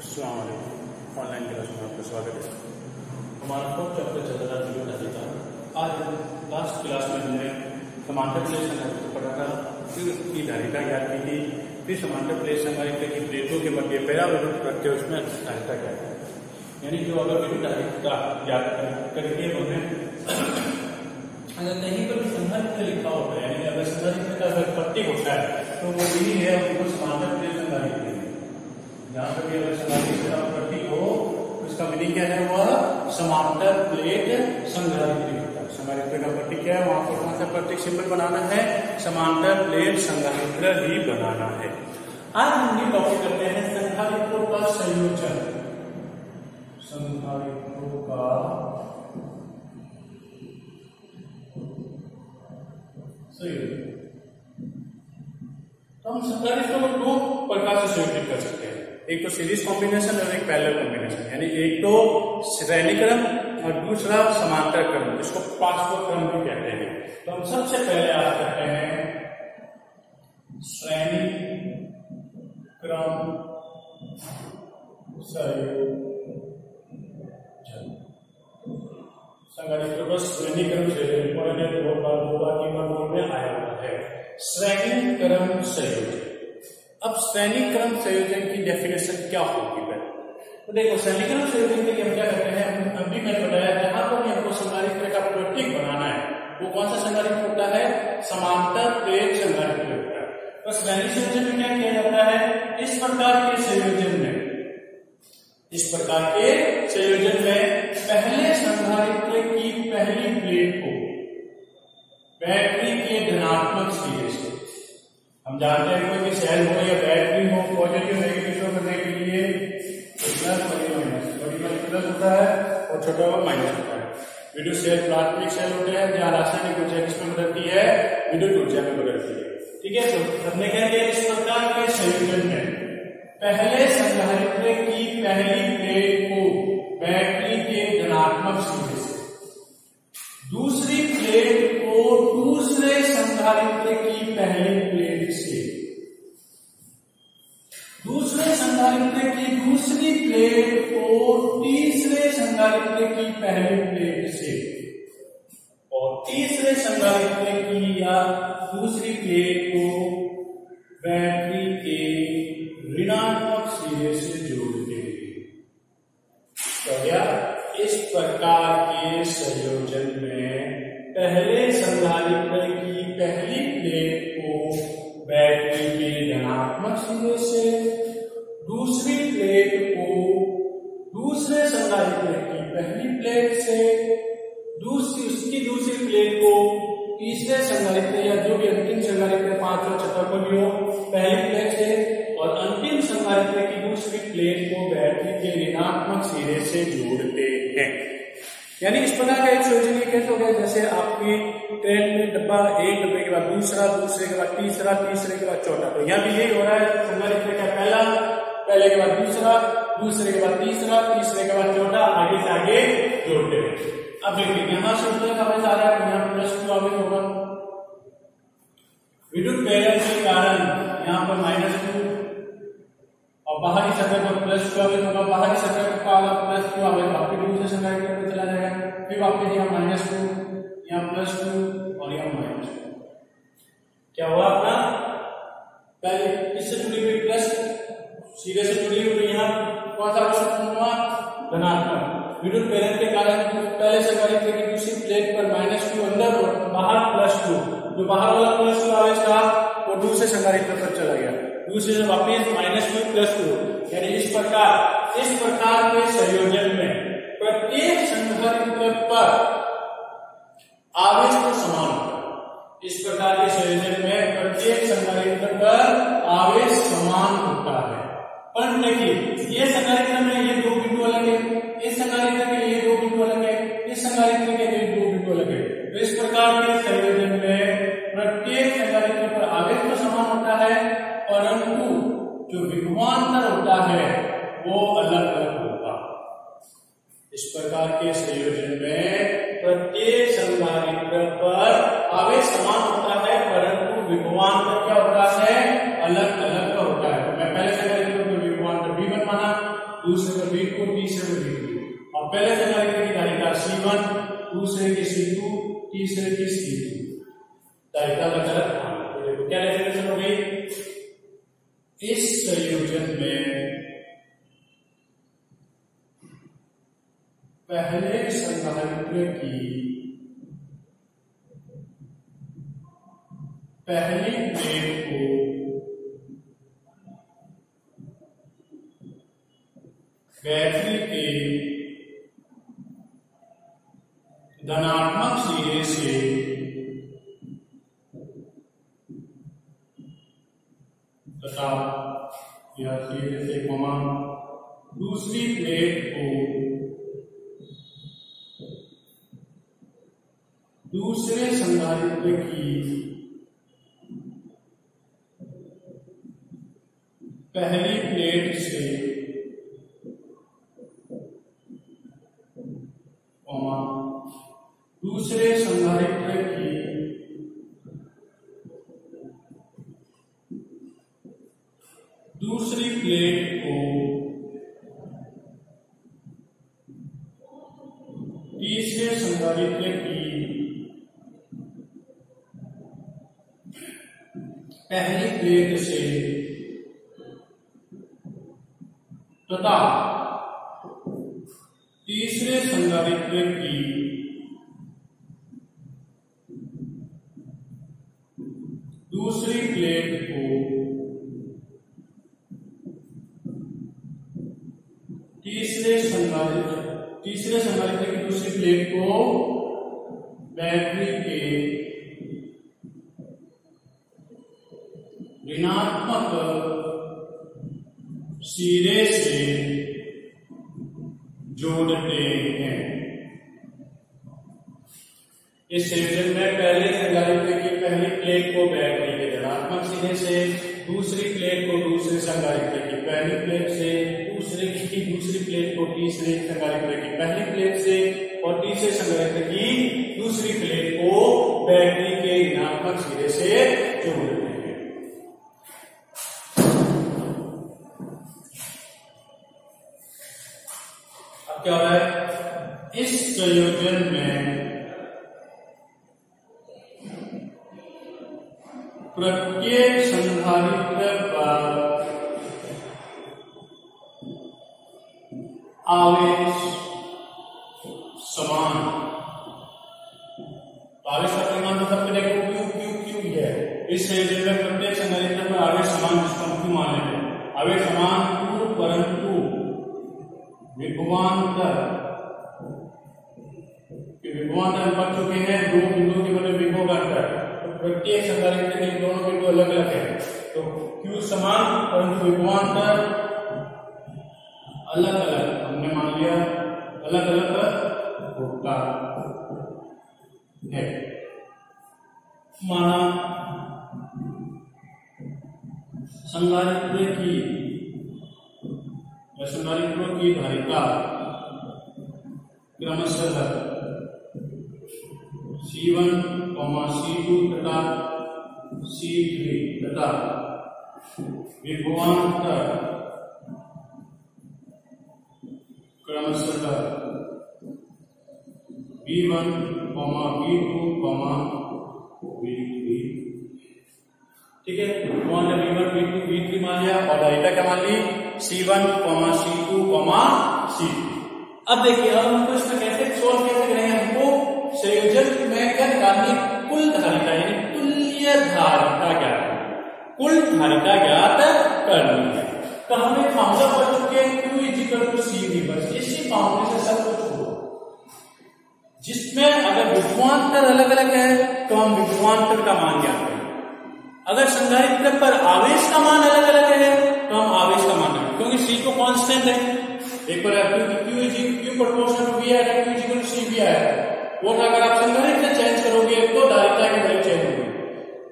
अस्सलाम वालेकुम। Online class में आपका स्वागत है। हमारा फोर्थ चैप्टर चल रहा है वीडियो का। आज लास्ट क्लास में हमने समांतर प्लेट संधारित्र पढ़ा था, फिर उसकी धारिता ज्ञात की थी, फिर समांतर प्लेट संधारित्र की प्लेटों के मध्य पहला विद्युत रखते उसमें धारिता ज्ञात है। यानी जो अगर विद्युत धारिता ज्ञात करके हमें अगर कहीं पर संधारित्र लिखा होता है, यानी अगर संधारित्र का अगर प्रतीक होता है तो वो यही है, उनको समांतर प्लेट संधारित्र। जहां पर भी अगर संधारित्र का प्रतीक हो उसका मीनिंग क्या है, वह समांतर प्लेट संधारित्र होता है। संधारित्र का प्रतीक क्या है, वहां पर कौन सा प्रतीक सिंबल बनाना है, समांतर प्लेट संधारित्र ही बनाना है। आज हम ये टॉपिक करते हैं संधारित्रों का संयोजन। संधारित्रों का संयोजन। तो हम संधारित्रों को दो प्रकार से संयोजित कर सकते हैं, एक तो सीरीज कॉम्बिनेशन और एक पैरेलल कॉम्बिनेशन। यानी एक तो श्रेणी क्रम और दूसरा समांतर क्रम, इसको पार्श्व क्रम भी कहते हैं। तो हम सबसे पहले आज करते हैं श्रेणी क्रम संयोजन। संधारित्रों का श्रेणी क्रम संयोजन दो बार 3 बार बोर्ड में आया हुआ है। श्रेणी क्रम संयोजन। अब श्रेणी क्रम संयोजन की डेफिनेशन क्या होगी? तो देखो, श्रेणी क्रम संयोजन के लिए हम क्या करते हैं, अभी मैंने बताया जहां पर हमको संधारित्र का प्रतीक बनाना है वो कौन सा संधारित्र होता है, समांतर प्लेट संधारित्र होता है। तो श्रेणी संयोजन में क्या किया जाता है, इस प्रकार के संयोजन में पहले संधारित्र की पहली प्लेट को बैटरी के धनात्मक सिरे से, हम जानते हैं कोई भी सेल हो या बैटरी हो, पॉजिटिव नेगेटिव करने के लिए प्लस बड़ी प्लस होता है और छोटा हुआ माइनस होता है। विद्युत सेल प्राथमिक सेल होते हैं जहां रासायनिक ऊर्जा किसमें बदलती है, विद्युत ऊर्जा में बदलती है। ठीक है, तो हमने क्या किया, इस प्रकार के संयोजन में पहले संधारित्र की पहली प्लेट को बैटरी के धनात्मक सिरे से, दूसरी प्लेट को दूसरे संधारित्र की पहली प्लेट से, दूसरे संधारित्र की दूसरी प्लेट को तीसरे संधारित्र की पहली प्लेट से, और तीसरे संधारित्र की या दूसरी प्लेट को बैटरी के ऋणात्मक सिरे से जोड़ते हैं। तो क्या इस प्रकार के संयोजन में पहले संधारित्र की पहली प्लेट को बैटरी के धनात्मक सिरे से, दूसरी प्लेट को दूसरे संधारित्र की पहली प्लेट से, उसकी दूसरी प्लेट को तीसरे संधारित्र या जो भी अंतिम संधारित्र 5 और 6 को भी हो पहली प्लेट से, और अंतिम संधारित्र की दूसरी प्लेट को बैटरी के ऋणात्मक सिरे से जोड़ते हैं। यानी इस प्रकार का एक संयोजन कैसे हो गया, जैसे आपकी ट्रेन में डब्बा, एक डब्बे के बाद दूसरा, दूसरे के बाद तीसरा, तीसरे के बाद चौथा। तो यहाँ भी यही हो रहा है, संधारित्र का पहला, पहले के बाद दूसरा, दूसरे के बाद तीसरा, तीसरे के बाद चौथा, आगे से आगे जोड़ते हैं। अब देखिए यहाँ से उत्तर का आवेश आ रहा है, यहाँ +2 आवेश होगा। विद्युत प्रेरण के कारण यहाँ पर -2 और बाहरी सतह पर +2 आवेश होगा। बाहरी सतह पर +2 आवेश वापस दूसरे संधारित्र पर चला जाएगा, फिर वापस यहाँ -2, यहाँ +2 और यहाँ -2। क्या हुआ अपना, पहले इससे जुड़ी हुई प्लस सीधे से जुड़ी हुई, यहाँ कौन सा आवेश हुआ, धनात्मक। विद्युत प्रेरण के कारण पहले संधारित्र की दूसरी प्लेट पर -2 अंदर और बाहर +2, जो बाहर वाला +2 आवेश था वो दूसरे संधारित्र पर चला गया, दूसरे से वापस -2 +2। यानी इस प्रकार के संयोजन में प्रत्येक संधारित्र पर आवेश तो समान होता है। इस प्रकार के संयोजन में प्रत्येक संधारित्र पर आवेश समान होता है। परंतु देखिए, ये संधारित्र में ये 2 बिंदु अलग है, इस संधारित्र के लिए 2 बिंदु अलग है, इस संधारित्र के लिए 2 बिंदु अलग है। तो इस प्रकार के संयोजन में प्रत्येक संधारित्र पर आवेश तो समान होता है, परंतु जो विभवांतर होता है वो अलग अलग होता है। इस प्रकार के संयोजन में प्रत्येक संधारित्र पर आवेश समान होता है, परंतु विभवांतर क्या होता है, अलग अलग का होता है। तो मैं पहले संधारित्र को विभवांतर V1 माना, दूसरे पर V2, तीसरे पर V3। और पहले संधारित्र की धारिता C1, दूसरे की C2, तीसरे की C2। धारिता का चलक तो देखो क्या डेफिनेशन हो गई, इस संयोजन में पहले संधारित्र की पहली प्लेट को बैटरी के धनात्मक सिरे से तथा या सिरे से कमा दूसरी प्लेट को दूसरे संधारित्र की पहली प्लेट से दूसरे संधारित्र की दूसरी प्लेट को तीसरे संधारित्र की पहली प्लेट से तथा तीसरे संधारित्र की दूसरी प्लेट को तीसरे संधारित्र की दूसरी प्लेट को बैटरी के ऋणात्मक सिरे से जोड़ते हैं। इस संयोजन में पहले संधारित्र की पहली प्लेट को बैटरी के धनात्मक सिरे से, दूसरी प्लेट को दूसरे संधारित्र की पहली प्लेट से, दूसरे की दूसरी प्लेट को तीसरे संधारित्र की पहली प्लेट से और तीसरे संधारित्र की दूसरी प्लेट को बैटरी के ऋणात्मक सिरे से जोड़ते हैं। अब क्या हो रहा है, इस संयोजन में प्रत्येक संधारित्र पर आवेश समान, आवेश का परिमाण तो सबको देखो क्यू क्यू क्यू ही है। इस संयोजन में प्रत्येक संधारित्र पर आवेश समान, जिसको हम क्यू मान लेते हैं। आवेश समान क्यू, परंतु विभवांतर हम पढ़ चुके हैं, दो बिंदुओं के मध्य विभव का अंतर। प्रत्येक संधारित्र के दोनों बिंदु अलग अलग है, तो Q समान परंतु विभवांतर अलग अलग, हमने मान लिया अलग अलग होता है। माना संधारित्र की संधारित्रों की धारिता क्रमशः C1, C2 तथा C3 तथा विभवांतर क्रमशः V1, V2, V3। ठीक है, विभवांतर V1, V2, V3 मान लिया और धारिता क्या मान ली, C1, C2, C3। अब देखिए, अब हमको इसमें कैसे सोल्व कैसे करेंगे, हमको संयोजन में क्या निकालनी, कुल धारिता यानी तुल्य धारिता ज्ञात, कुल धारिता ज्ञात करनी है। तो हमने फार्मूला पढ़ चुके हैं Q = CV। बस इसी फार्मूले से सब कुछ होगा, जिसमें अगर विभवांतर अलग अलग है तो हम विभवांतर का मान ज्ञात करें। अगर संधारित्र पर आवेश का मान अलग अलग है तो हम आवेश का मान करें, क्योंकि C तो कांस्टेंट है। एक बार Q प्रोपोर्शनल V है, Q = CV है, वो अगर आप संधारित्र चेंज करोगे तो धारिता की वैल्यू चेंज होगी।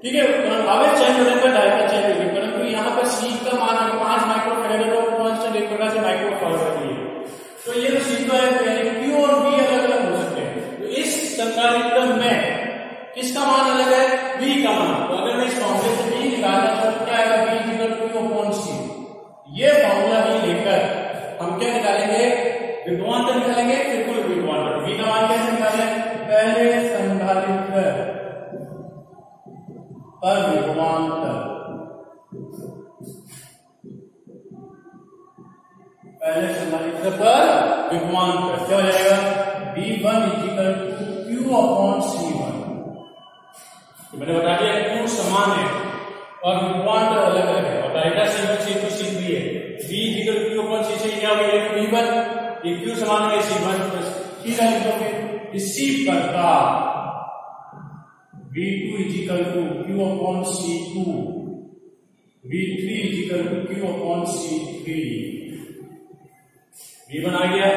ठीक है, आवेश चेंज होने पर धारिता चेंज होगी, परंतु यहाँ पर C का मान 5 माइक्रोफैराड है तो कांस्टेंट एक प्रकार से माइक्रोफैराड है। तो ये जो C है, Q और V अलग अलग हो सकते हैं। तो इस संधारित्र में किसका मान अलग है, V का मान। तो अगर मैं इस फॉर्मूले से V निकालना चाहूँ, क्या आएगा, V = Q/C। ये फॉर्मूला भी लेकर हम क्या पर विभवांतर, पहले संधारित्र पर विभवांतर क्या हो जाएगा, V1 equal to Q upon C1। मैंने बता दिया Q समान है और विभवांतर अलग अलग है और धारिता C1 C2 C3 है। V equal to Q upon C से क्या हो गया, V1, ये Q समान है C1 प्लस सीधा लिखोगे। इसी प्रकार V2 equal to Q upon C2, V3 equal to Q upon C3। V1 आ गया,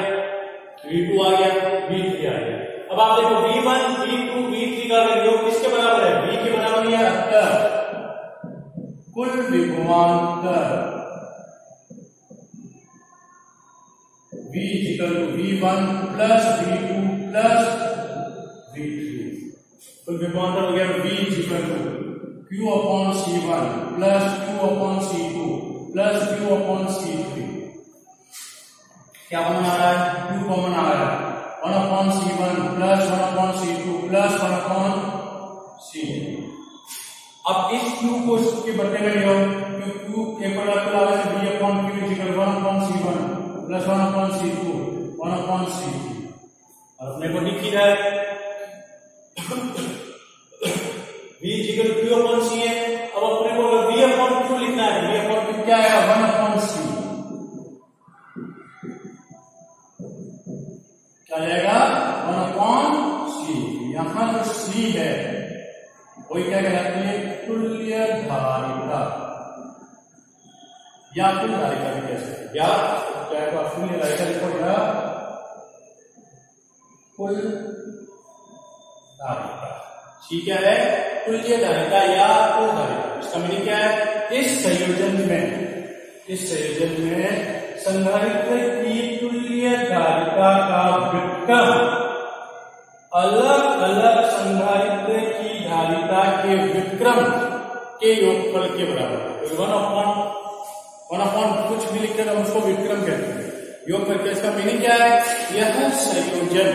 V2 आ गया, V3 आ गया। अब आप देखो V1, V2, V3 का योग किसके बराबर है, V के बराबर है। अतः कुल विभवांतर V equal to V1 plus V2 plus V3। कुल विभवांतर हो गया V equal to Q upon C1 plus Q upon C2 plus Q upon C3। क्या कॉमन आ रहा है, Q कॉमन आ रहा है। 1 upon C1 plus 1 upon C2 plus 1 upon C3। अब इस Q को इसके बट्टे में ले आओ, Q के बराबर आगे से V upon Q equal 1 upon C1 plus 1 upon C2 1 upon C3। और अपने को लिख ही रहा है V equal Q upon C है। अब अपने को V अपॉन Q लिखना है, V अपॉन Q क्या है, 1 अपॉन C। क्या जाएगा, 1 अपॉन C। यहां जो C है वही क्या कहलाती है, तुल्य धारिता या कुल धारिता भी कह सकते हैं, या चाहे तो आप तुल्य धारिता लिखो या कुल धारिता। ठीक है, तुल्य धारिता या कुल धारिता। इसका मीनिंग क्या है, इस संयोजन में संधारित्र की तुल्य धारिता का व्युत्क्रम अलग अलग संधारित्र की धारिता के व्युत्क्रम के योगफल के बराबर है। 1 अपॉन कुछ भी लिखते हैं उसको व्युत्क्रम कहते हैं, योगफल के। इसका मीनिंग क्या है, यह संयोजन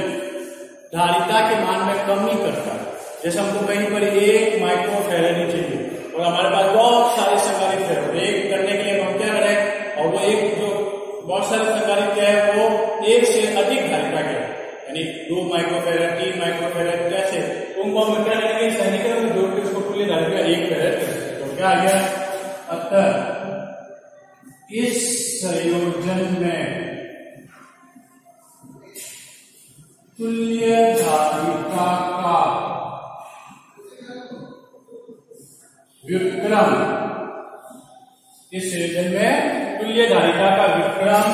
धारिता के मान में कमी करता है। जैसे हमको कहीं पर 1 माइक्रोफैराड चाहिए और हमारे पास बहुत सारे संधारित्र है, एक करने के लिए हम क्या करें, और वो एक जो बहुत सारे संधारित्र है वो एक से अधिक धारिता के, यानी 2 माइक्रोफैराड 3 माइक्रोफैराड कैसे, उनको हम क्या करेंगे, समीकरण में जोड़ के उसको तुल्य धारिता 1 फैराड कर सकते हैं। तो क्या आ गया, अतः इस संयोजन में तुल्य धारिता का व्युत्क्रम, इस संयोजन में तुल्य धारिता का व्युत्क्रम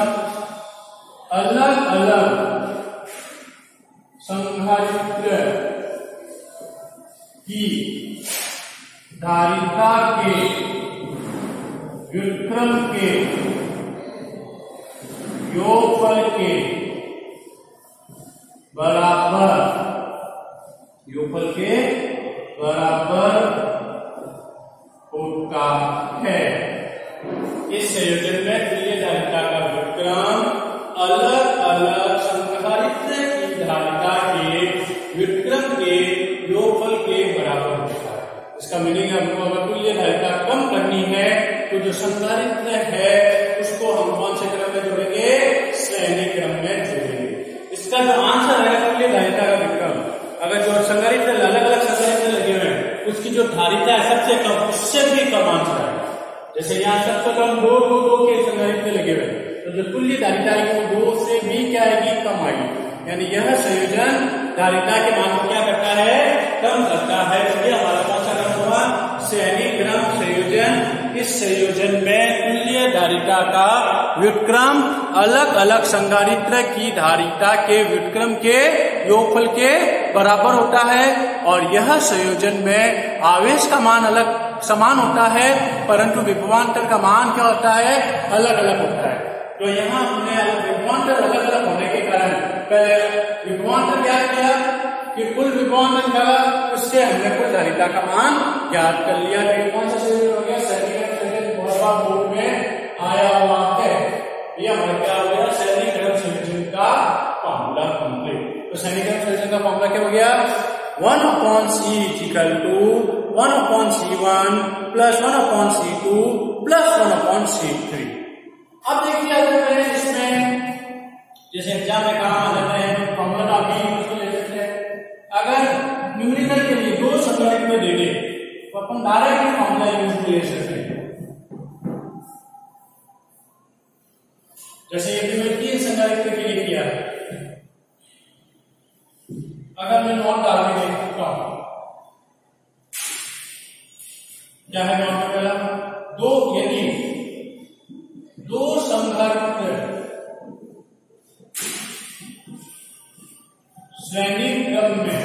अलग अलग संधारित्र की धारिता के व्युत्क्रम के योगफल के बराबर, योगफल के बराबर होता है। इस संयोजन में तुल्य धारिता का व्युत्क्रम अलग अलग संधारित्र की धारिता के व्युत्क्रम के योगफल के बराबर होता है। इसका मीनिंग हमको अगर तुल्य धारिता कम करनी है तो जो संधारित्र है उसको हम कौन से क्रम में जोड़ेंगे, श्रेणी क्रम में जोड़ेंगे। इसका जो आंसर है तुल्य धारिता का व्युत्क्रम, अगर जो संधारित्र अलग अलग संधारित्र लगे हुए हैं उसकी जो धारिता है सबसे कम, उससे भी कम आंसर है। जैसे यहाँ सबसे कम 2 के संधारित्र लगे हुए, तो जो तुल्य धारिता है वो 2 से भी क्या आएगी, कम आएगी। यानी यह संयोजन धारिता के मान को क्या करता है, कम करता है। तो ये हमारा कौन सा क्रम हुआ, श्रेणी क्रम संयोजन। इस संयोजन में तुल्य धारिता का व्युत्क्रम अलग अलग संधारित्र की धारिता के व्युत्क्रम के योगफल के बराबर होता है और यह संयोजन में आवेश का मान अलग समान होता है परंतु विभवांतर का मान क्या होता है, अलग अलग होता है। तो यहाँ हमने विभवांतर अलग अलग होने के कारण पहले विभवांतर ज्ञात किया कि कुल विभवांतर निकाला, उससे हमने कुल धारिता का मान ज्ञात कर लिया। कौन सा संयोजन हो गया, बोर्ड में आया हुआ है। ये हमारा क्या हो गया, समीकरण संयोजन का फॉर्मूला कंप्लीट। तो समीकरण संयोजन का फॉर्मूला क्या हो गया, 1/c = 1/C1 plus 1/C2 plus 1/C3। अब देखिए अगर मैं इसमें जैसे एग्जाम में काम आ जाता है फॉर्मूला आप भी यूज ले सकते हैं। अगर न्यूमेरिकल के लिए 2 संगणक दे दे तो अपन डायरेक्ट फॉर्मूला यूज ले सकते हैं। जैसे ये मैंने 3 संगणक के लिए किया है, अगर मैं नोट डाल के देखता हूं क्या है नोट में पहला 2 यदि 2 संगणक श्रेणी क्रम में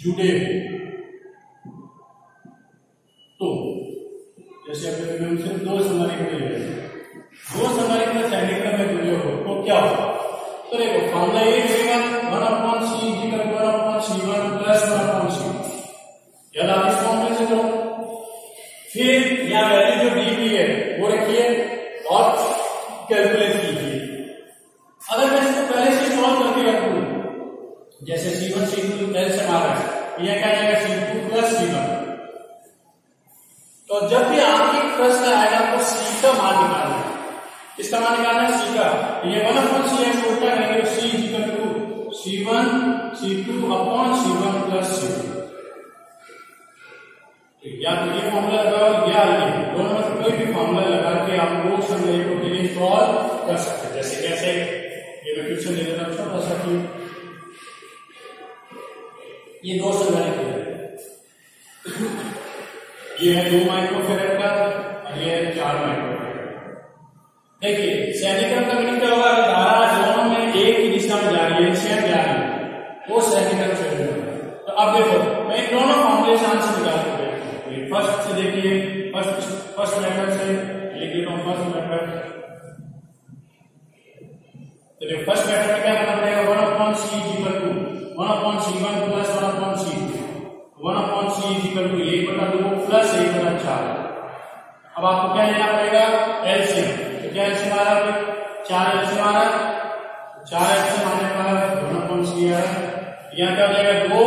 जुड़े तो जैसे अगर सिर्फ 2 संगणक ले रहे हैं, 2 संगणक में श्रेणी क्रम में जुड़े हो तो क्या होगा? तो देखो फॉर्मूला ये देगा 1/C equal 1/C1 plus 1/C। याद आप इस फॉर्मूले से करो, फिर यहां वैल्यू जो दी हुई है वो रखिए और कैलकुलेट कीजिए। अगर मैं इसको पहले से सॉल्व करके रखूं, जैसे C1 C2 पहले से मारा है, यह क्या जाएगा C2 प्लस C1। तो जब भी आपकी प्रश्न आएगा आपको C का मान निकालना है। इसका मान निकालना है C का, ये 1/C को उल्टा करेंगे तो C equal to C1 C2/C1 plus C2। या तो ये फॉर्मूला लगाओ या ये दोनों में कोई भी फॉर्मूला लगा के आप वो समीकरणों के लिए सॉल्व कर सकते हैं। जैसे कैसे ये मैं क्वेश्चन दे देता हूं छोटा सा कि ये 2 समीकरण है, ये है 2 माइक्रोफैराड का और ये है 4 माइक्रोफैराड। देखिए समीकरण का मीनिंग क्या होगा? धारा दोनों में एक ही दिशा में जा रही है, सेम जा रही है, वो समीकरण से होगा। तो अब देखो मैं इन दोनों फॉर्मूले से आंसर निकाल के फर्स्ट से देखिए, फर्स्ट मेथड से लिख लेता हूं फर्स्ट मेथड। तो देखो फर्स्ट मेथड में क्या करना पड़ेगा? 1/C equal to 1/C1 plus 1/C2, 1/C equal to 1/2 plus 1/4। अब आपको क्या लेना पड़ेगा? एलसीएम। तो क्या एलसीएम आ रहा है? 4 एलसीएम आ रहा है, 4 एलसीएम आने पर 1/C आ रहा है, यहाँ क्या हो जाएगा 2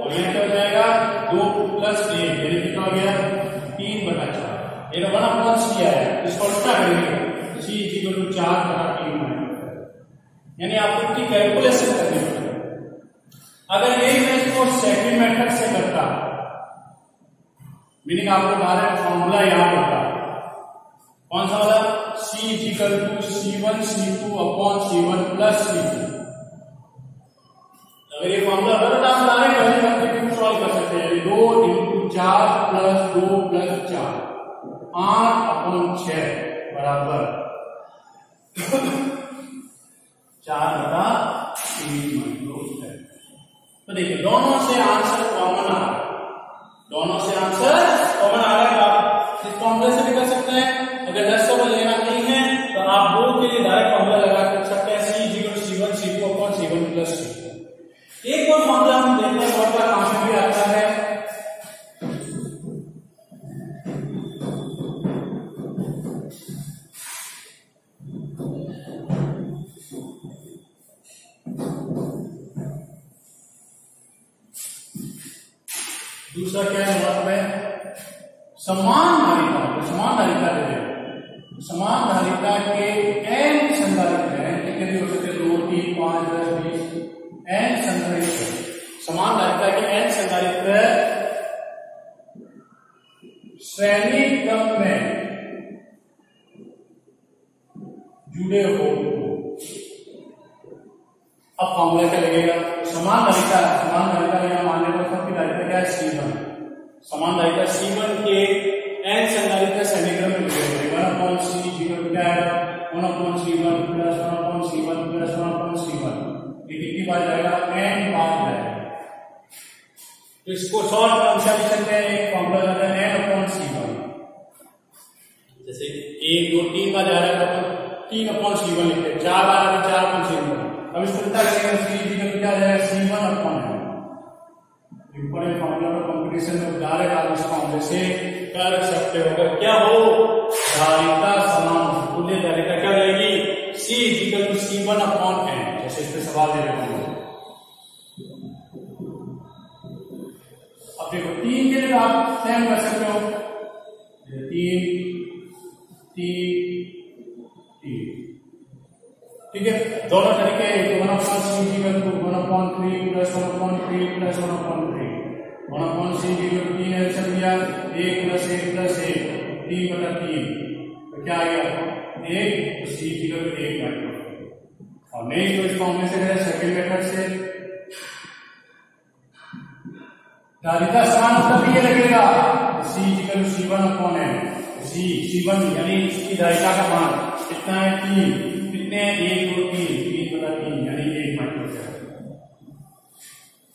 और यहाँ क्या हो जाएगा 2 प्लस 1 यानी कितना हो गया 3/4। ये 1/C आया, इसको उल्टा करेंगे C इक्वल टू 4/3। यानी आपको इसकी कैलकुलेशन करनी पड़ेगी। अगर यही मैं इसको सेकंड मेथड से करता, मीनिंग आपको डायरेक्ट फॉर्मूला याद होता, कौन सा वाला? C equal to C1 C2/C1 plus C2। अगर ये फॉर्मूला गलत आप डायरेक्ट पहले करके सॉल्व कर सकते हैं। 2 × 4 प्लस 2 प्लस 4 8/6 बराबर 4/3 माइक्रोफैराड। तो देखिए दोनों से आंसर कॉमन आ रहा है, दोनों से आंसर कॉमन आ रहा है। आप इस फॉर्मूले से भी कर सकते हैं। अगर 10 लेना नहीं है तो आप 2 के लिए डायरेक्ट फॉर्मूला लगा कर सकते हैं C equal C1 C2/C1 plus C2। एक और फॉर्मूला हम देखते हैं बहुत बार काम में भी आता है, दूसरा क्या है वहां में समान धारिता दे दें। समान धारिता के n संधारित्र हैं, कितने भी हो सकते 2 3 5 10 20 n संधारित्र। समान धारिता के n संधारित्र श्रेणी क्रम में जुड़े हो। अब फॉर्मूला क्या लगेगा? समान धारिता यहां मान लेते हैं सबकी धारिता क्या है C1। समान धारिता C1 के n संधारित्र श्रेणी क्रम में जुड़े हुए 1/C इक्वल क्या है 1/C1 plus 1/C1 plus 1/C1। ये कितनी बार जाएगा? n बार जाएगा। तो इसको शॉर्ट फॉर्म से लिख सकते हैं, एक फॉर्मूला आता है n/C1। जैसे 1 2 3 बार जा रहा है तो 3/C1 लिखते हैं, 4 बार 4/C1। अब इसको उल्टा करेंगे C इक्वल क्या जाएगा C1/n। इंपॉर्टेंट फॉर्मूला का कंपटीशन में डायरेक्ट आप इस फॉर्मूले से कर सकते हो। अगर क्या हो धारिता समान तुल्य धारिता क्या रहेगी? C equal to C1/n। जैसे इस पे सवाल दे रहे होंगे। आप सेम कर सकते हो, 3 3 3, ठीक है। दोनों तरीके 1/c = 1/3 + 1/3 + 1/3, 1/c = 3 आंसर दिया, 1 + 1 + 1 3/3, तो क्या आ गया 1, c = 1 माइक्रोफैराड। और नहीं तो इस फॉर्म में से सेकंड मेथड से धारिता समान उत्तर भी ये लगेगा, c = c1/n, c1 यानी इसकी धारिता का मान कितना है 3, कितने 1 2 3 3/3 यानी 1 माइक्रोफैराड,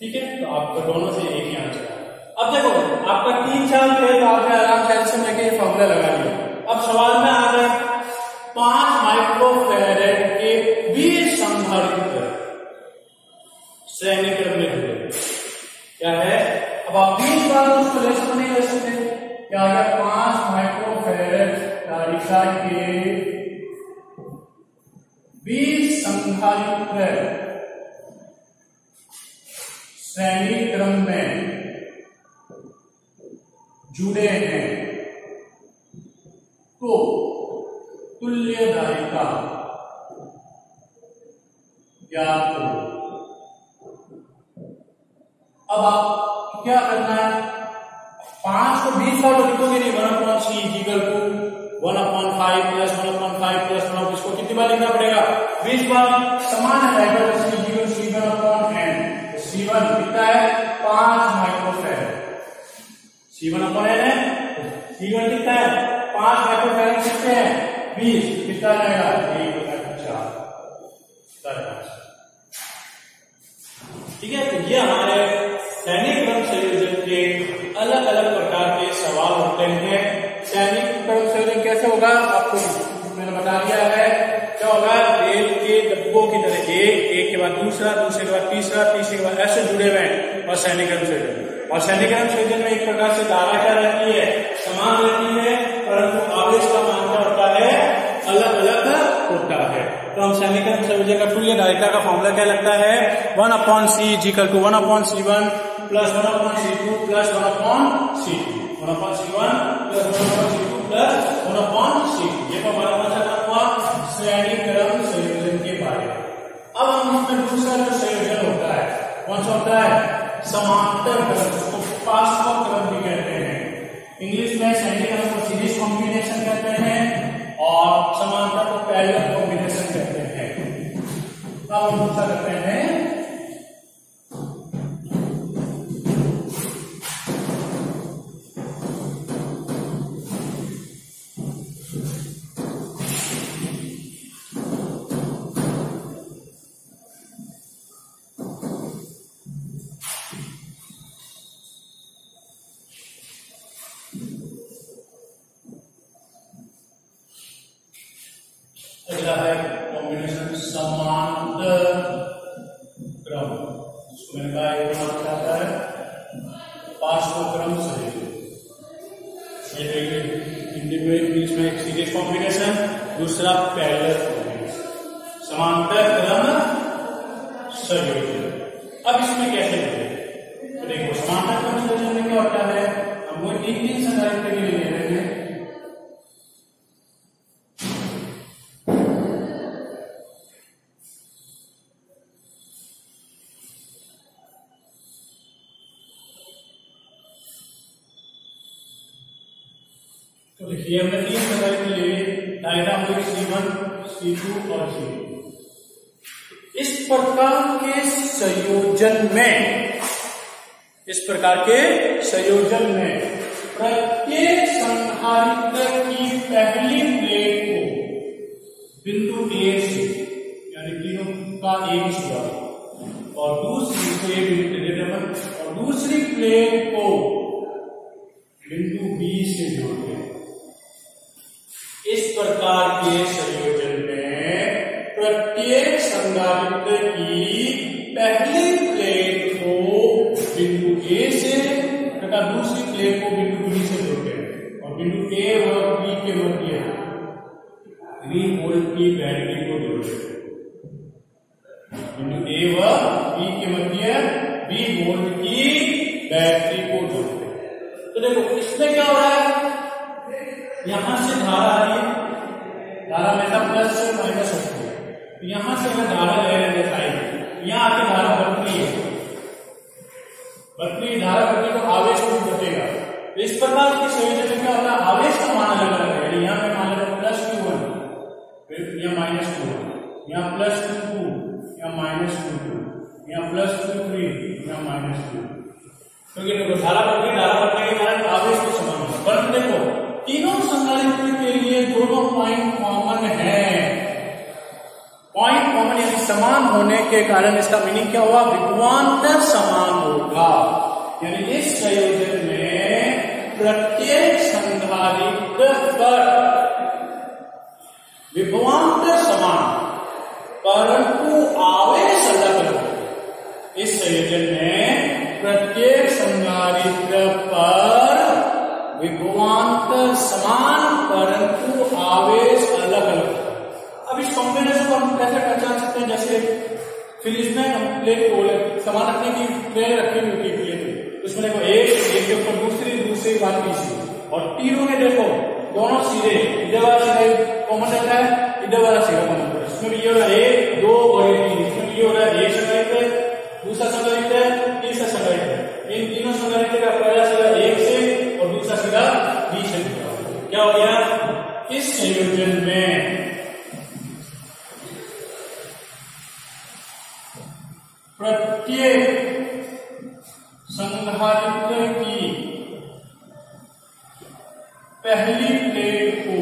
ठीक है। तो आपको दोनों से एक ही आंसर है। अब देखो आपका 3 4 थे तो आपने आराम से ऐसे में के फॉर्मूला लगा लिया। अब सवाल में आ रहा है 5 माइक्रोफैराड के 20 संधारित्र श्रेणी क्रम में जुड़े, क्या है। अब आप 20 बार उसको ले सकते नहीं ले सकते, क्या आ गया 5 माइक्रोफैराड धारिता के 20 संधारित्र श्रेणी क्रम में जुड़े हैं, तो तुल्य धारिता ज्ञात करो। अब आप क्या करना है, 5 को 20 बार तो लिखोगे नहीं, 1/c = 1/5 + 1/5 + 1, इसको कितनी बार लिखना पड़ेगा 20 बार। समान है c = c1/n, c1 कितना है 5 माइक्रोफैराड, c1/n है, c1 कितना है 5 माइक्रोफैराड, कितने हैं 20, कितना आएगा 1/4, ठीक है। तो ये हमारे श्रेणी क्रम संयोजन के अलग अलग प्रकार के सवाल होते हैं। श्रेणी क्रम संयोजन कैसे होगा आपको मैंने बता दिया है, क्या होगा रेल के डब्बों की तरह एक के बाद दूसरा, दूसरे के बाद तीसरा, तीसरे के बाद ऐसे जुड़े हुए हैं, और श्रेणी क्रम संयोजन। और श्रेणी क्रम संयोजन में एक प्रकार से धारा क्या रहती है समान रहती है, परंतु आवेश का मान क्या होता है अलग अलग होता है। तो हम श्रेणी क्रम संयोजन का तुल्य धारिता का फॉर्मूला क्या लगता है 1/c = 1/c1 + 1/c2 + 1/c2, 1/c1 + 1/c2 + 1/c2। ये तो हमारा मतलब हुआ श्रेणी क्रम संयोजन के बारे में। अब हम इसमें दूसरा जो संयोजन होता है कौन सा होता है समांतर क्रम, उसको पार्श्व क्रम भी कहते हैं। इंग्लिश में श्रेणी क्रम को सीरीज कॉम्बिनेशन कहते हैं और समांतर को पैरेलल कॉम्बिनेशन कहते हैं। अब हम दूसरा करते हैं अगला है कॉम्बिनेशन समांतर क्रम, जिसको मैंने कहा एक नाम क्या आता है पार्श्व क्रम संयोजन। हिंदी में इंग्लिश में एक सीरीज कॉम्बिनेशन, दूसरा पैरेलल कॉम्बिनेशन, समांतर क्रम संयोजन। अब इसमें कैसे करें तो देखो समांतर क्रम संयोजन में क्या होता है, हम वो 3 संधारित्र के लिए ले रहे हैं। तो देखिए हमने 3 संधारित्र ले लिए, धारिता होगी c1 c2 और c2। इस प्रकार के संयोजन में प्रत्येक संधारित्र की पहली प्लेट को बिंदु A से यानी तीनों का एक जुड़ा और दूसरी प्लेट को बिंदु B से जोड़ते हैं। इस प्रकार के संयोजन में प्रत्येक संधारित्र की पहली प्लेट को बिंदु A से तथा दूसरी प्लेट को बिंदु B से जोड़ते हैं और बिंदु A और B के मध्य 3 वोल्ट की बैटरी को जोड़ते हैं। बिंदु A व B के मध्य 20 वोल्ट की बैटरी को जोड़ते हैं। तो देखो इसमें क्या हो रहा है, यहां से धारा आ रही है, धारा हमेशा प्लस से माइनस होती है, तो यहां से अगर धारा ले रहे हैं, यहाँ आके धारा बढ़ रही है, धारा बढ़ती तो आवेश भी बढ़ेगा। तो इस प्रकार की संयोजन में क्या होता है, आवेश का मान अलग अलग है। यहाँ पे मान लो प्लस Q1, फिर यहाँ माइनस Q1, यहाँ प्लस Q2, यहाँ माइनस Q2, यहाँ प्लस Q3, यहाँ माइनस Q2। क्योंकि देखो धारा बढ़ने के कारण आवेश भी समान होगा। पर देखो तीनों संधारित्र के लिए दोनों पॉइंट कॉमन है, पॉइंट कॉमन यानी समान होने के कारण इसका मीनिंग क्या हुआ, विभवांतर समान होगा। यानी इस संयोजन में प्रत्येक संधारित्र पर विभवांतर समान परंतु आवेश अलग अलग। इस संयोजन में प्रत्येक संधारित्र पर विभवांतर समान परंतु आवेश अलग अलग। अब इस कॉम्बिनेशन को हम कैसे पहचान सकते हैं, जैसे फ्रिज में हम प्लेट को सामान रखने की प्लेट रखी हुई होती है प्लेट, उसमें देखो एक के ऊपर दूसरी बात तीसरी, और तीनों में देखो दोनों सिरे, इधर वाला सिरा कॉमन रहता है, इधर वाला सिरा कॉमन रहता है। इसमें भी ये हो रहा है 1 2 और 3, इसमें भी ये हो रहा है 1 संधारित्र, दूसरा संधारित्र, तीसरा संधारित्र। इन तीनों संधारित्र का पहला सिरा 1 से और दूसरा सिरा 20 से जुड़ा। क्या हो गया, इस संयोजन में प्रत्येक संधारित्र की पहली प्लेट को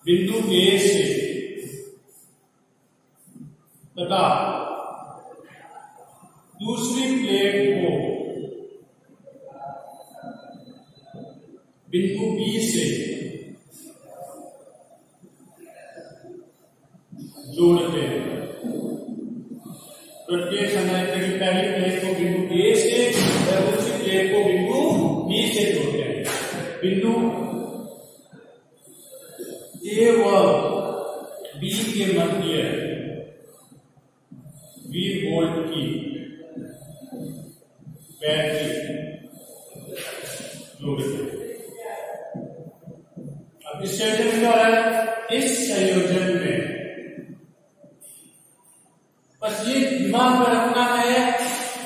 बिंदु A से तथा दूसरी प्लेट को बिंदु B से जोड़ते हैं। प्रत्येक संधारित्र की पहली प्लेट को बिंदु A से और दूसरी प्लेट को बिंदु B से जोड़ते हैं। बिंदु A व B के मध्य 20 वोल्ट की बैटरी जोड़ते हैं। अब इस संयोजन में क्या हो रहा है, इस संयोजन में बस ये दिमाग में रखना है,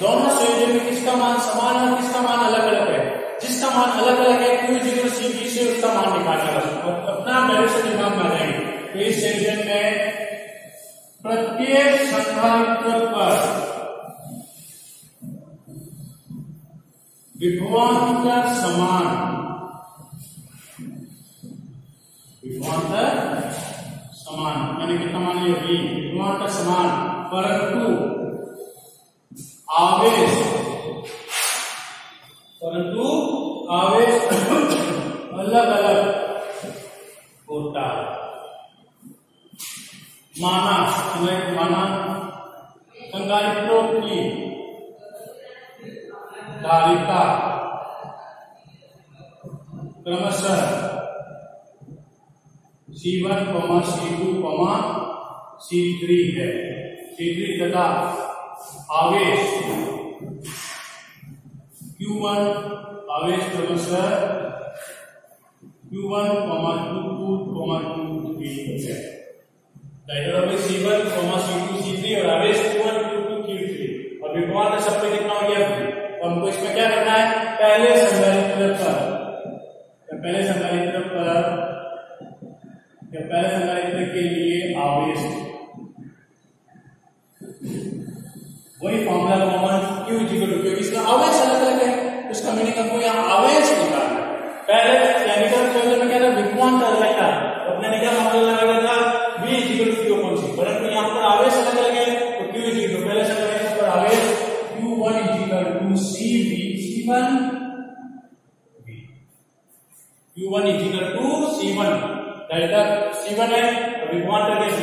दोनों संयोजन में किसका मान समान है और किसका मान अलग अलग है। जिसका मान अलग अलग है Q0 CB से उसका मान निकालना है, अपना पहले से दिमाग में आ जाएंगे। तो इस संयोजन में प्रत्येक संधारित्र पर विभवांतर समान यानी कितना मान लिया विभवांतर समान परंतु आवेश अलग अलग होता है। माना संधारित्रों की धारिता क्रमशः C1, C2, C3 है। C3 तथा आवेश Q1 आवेश क्रमशः Q1, Q2, Q3 है। C1, C2, C3 और आवेश Q1, Q2, Q3 और विभवांतर सब पे कितना हो गया। और हमको इसमें क्या करना है, पहले संधारित्र के लिए आवेश वही फॉर्मूला कॉमन Q क्योंकि इसका आवेश अलग अलग है, उसका मीनिंग हमको यहाँ आवेश निकालना है। पहले केमिकल संयोजन में क्या था, विभवांतर अलग था, अपने ने क्या फॉर्मूला लगाया था V Q/C, परंतु यहाँ पर आवेश अलग अलग है तो Q पहले संधारित्र पर आवेश Q1 CV C1 Q1 C1 C1 है और विभवांतर के C।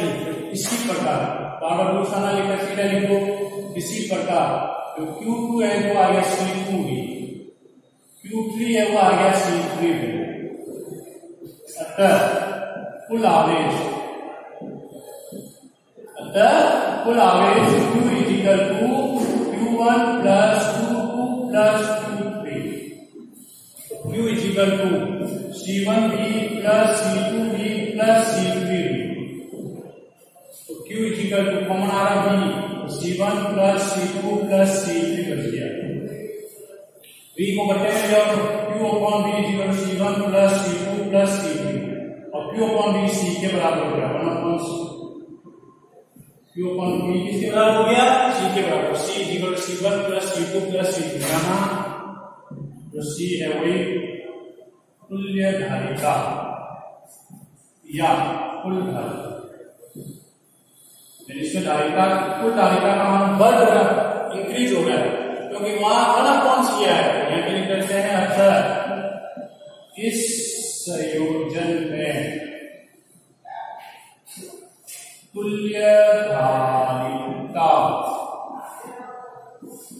इसी प्रकार पावर दूसरा लिखा सीधा लिखो। इसी प्रकार जो Q2 है वो आ गया C2 भी, Q3 है वो आ गया C3 भी। अतः कुल आवेश Q Q1 + 2 plus Q3। Q is equal to C1V plus C2V plus C3V। तो Q is equal to common आ रहा V, C1 plus C2 plus C3 बच गया। V को बट्टे में जाओ तो Q upon V is equal to C1 plus C2 plus C3 और Q अपॉन V C के बराबर हो गया 1 upon C। Q upon V किसके बराबर हो गया? C के बराबर। C is equal to C1 plus C2 plus C3। यहाँ जो C है वही तुल्य धारिता या कुल धारिता, इसमें धारिता कुल धारिता का मान बढ़ रहा है, इंक्रीज हो रहा है, क्योंकि वहां 1 अपॉन C है। यहाँ पे लिख देते हैं अतः इस संयोजन में तुल्य धारिता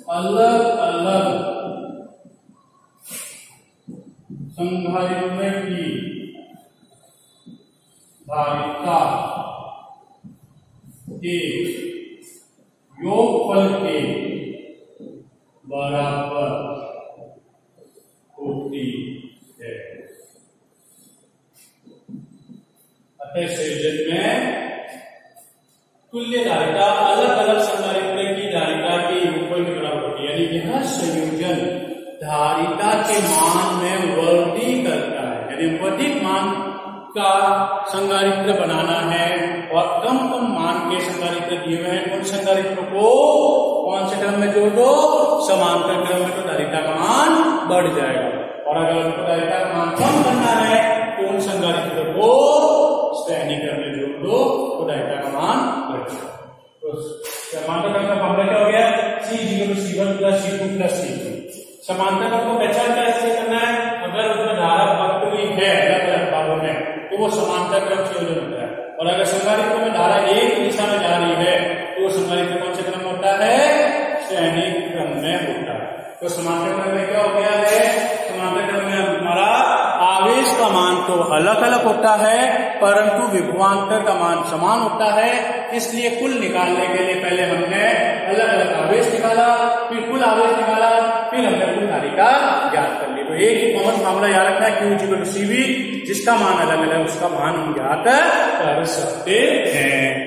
अलग अलग संधारित्र की धारिता के योगफल के बराबर होती है। अतः संयोजन में तुल्य धारिता अलग अलग संधारित्र की धारिता के योगफल के बराबर होती है, यानी कि हर संयोजन धारिता के मान में वृद्धि करता है। यदि अधिक मान का संधारित्र बनाना है और कम कम मान के संधारित्र दिए हुए हैं, उन संधारित्रों को कौन से क्रम में जोड़ दो? समांतर क्रम में, तो धारिता का मान बढ़ जाएगा। और अगर उनको धारिता का मान कम करना है तो उन संधारित्रों को श्रेणी क्रम में जोड़ दो तो धारिता का मान बढ़ जाएगा। तो समांतर क्रम का फॉर्मूला क्या हो गया? C1 plus C2 plus C3। समांतर क्रम को पहचान कैसे करना है? अगर उसमें धारा बंटवी है अलग अलग भागों में तो वो समांतर क्रम संयोजन होता है, और अगर संधारित्र में धारा एक दिशा में जा रही है तो वो संधारित्र कौन से क्रम में होता है? श्रेणी क्रम में होता है। तो समांतर क्रम में क्या हो गया है? समांतर क्रम में हमारा आवेश का मान तो अलग अलग होता है परंतु विभवांतर का मान समान होता है। इसलिए कुल निकालने के लिए पहले हमने अलग अलग आवेश निकाला, फिर कुल आवेश निकाला, फिर हमने कुल धारिता ज्ञात कर ली। तो एक ही कॉमन फार्मूला याद रखना है, Q is equal to CV, जिसका मान अलग अलग उसका मान हम ज्ञात कर सकते हैं।